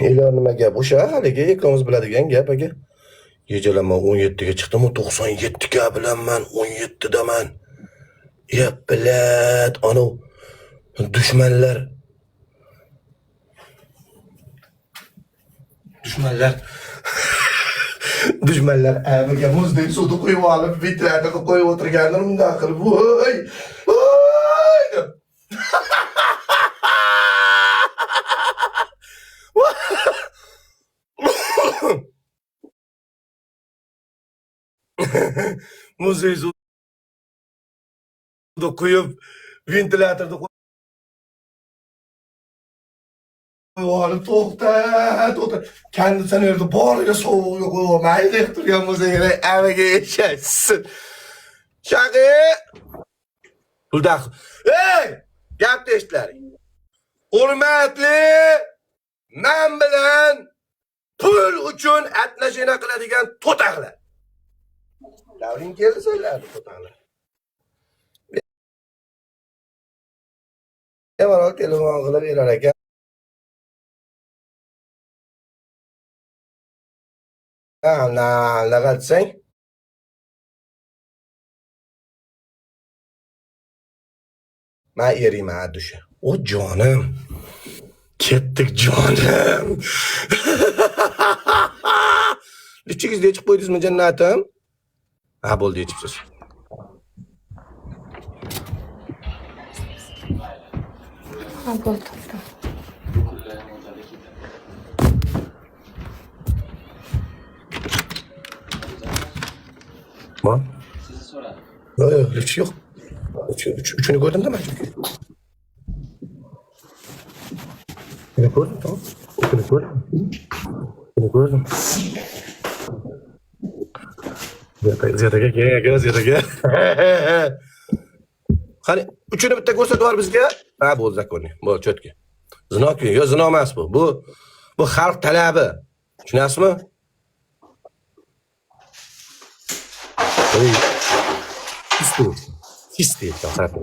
Ilar nima gap? O'sha haligi ikkomiz biladigan gap aka. Kechalar men 17 ga chiqdim, 97 ga bilanman, 17 daman. Ya bilat, ana dushmanlar. Dushmanlar abiga muzdek suvni quyib olib, vitlarni qo'yib o'tirganlar undan qilib, voy! Voy! deb. Muzdek suvni quyib, ventilatorni qo'yib olib, to'xta. Konditsionerni boriga sovuqga qo'yib, mayli turgan muzdekni abiga eshashsin. Shaqi! Puldak. Ey! Gap eshitlaring. Hurmatli, men bilan pul uchun atnashina qiladigan to'taqlar. Davring keldi sizlarni to'taqlar. Bemalol telefon qilib berar ekan. Lag'atsang. Men eriman dusha. O jonim. Ketdik jonim. Lichingizga ichib qo'ydingizmi jannatim? Ha, bo'ldi, ichibsiz. Ha, bo'ldi. Bak. Yok, lichi yo'q. Üçünü gördün değil mi? Üçünü gördüm, tamam. Üçünü gördüm. Ziyadaga gel. Hani üçünü bitta ko'rsatib var bizga. Ha, bo'ldi zakonni. Bo'ldi, cho'tki. Zino-ku, yo zino emas bu. Bu xalq talabi. Tushunasizmi? Pis deyil, qarang.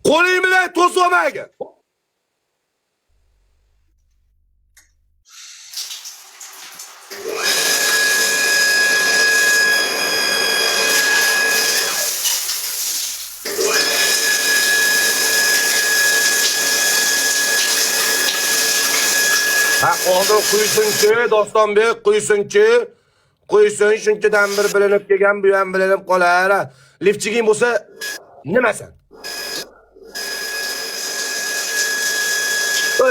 Qo'ling bilan to'smaga. Ha, oldin quysinchi, Dostonbek, quysinchi. Qo'ysin, shunchadan bir bilinib kelgan, bu ham bilinib qolar. Lifchiging bo'lsa, nimasan?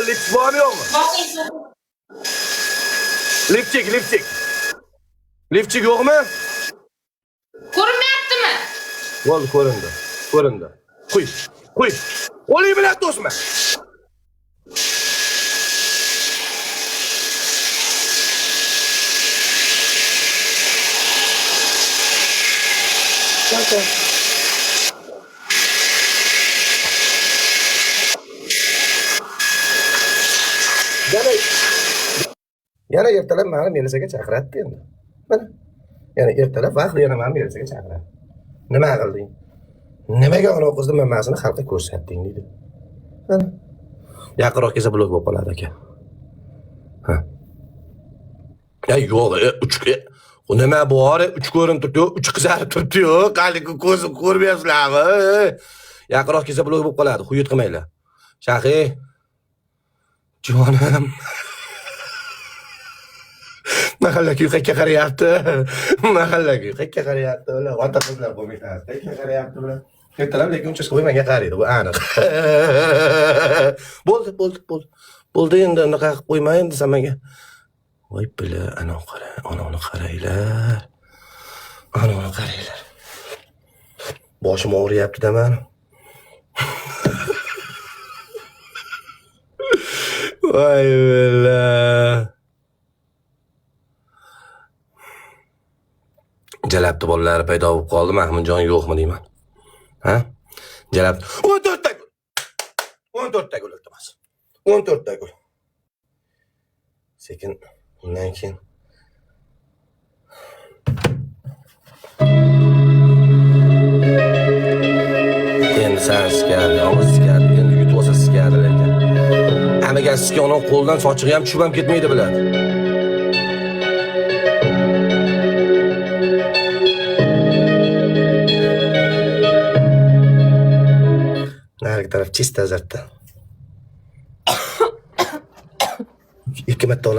Lift bormi yo'qmi? Lifchig. Lifchig yo'qmi? Ko'rinmayaptimi? Bo'ldi, ko'rindi. Qo'y. Qo'ling bilan to'sma. Zaten. Yana ertalab meni Melisaga chaqiradi endi. Mana. Yana ertalab vaqt yana meni Melisaga chaqiradi. Nima qilding? Nimaga ona qizni mamasini xalqqa ko'rsatding deydi. Mana. Yaqinroq kelsa blog bo'lib qoladi aka. Ha. Ya yo'q, 3 O nima bor? 3 ko'rinib turibdi, 3 qizarib turibdi-yu. Qalbga ko'zim ko'rmayapsizlarmi? Yaqinroq kelsa blog bo'lib qoladi. Xuyut qilmanglar. Shahi. Jonim. Mahallaga qayerga qarayapti? Qayerga qarayapti? Ular ota qizlar bo'lmaydi. Qayerga qarayapti bular? Ertalab lekin uncha menga qaraydi, bu aniq. Bo'ldi endi unaqa qilib qo'ymayin desam menga. Voy bila, ana qaranglar. Ana qaranglar. Boshim og'riyapti-da men. Voy bila. Jalabdi bolalar paydo bo'lib qoldi, Mahmudjon yo'qmi deyman. Ha? Jalabdi 14 ta gol. 14 ta gol iltimos. 14 ta gol. Sekin undan keyin endi sen sigarni, og'iz sigarni, endi yutib olsa sigarni lekin. Hamma Bilmagasizki, uning qo'lidan sochig'i ham tushib ham ketmaydi biladi. Narigi taraf chista azartda. 2 marta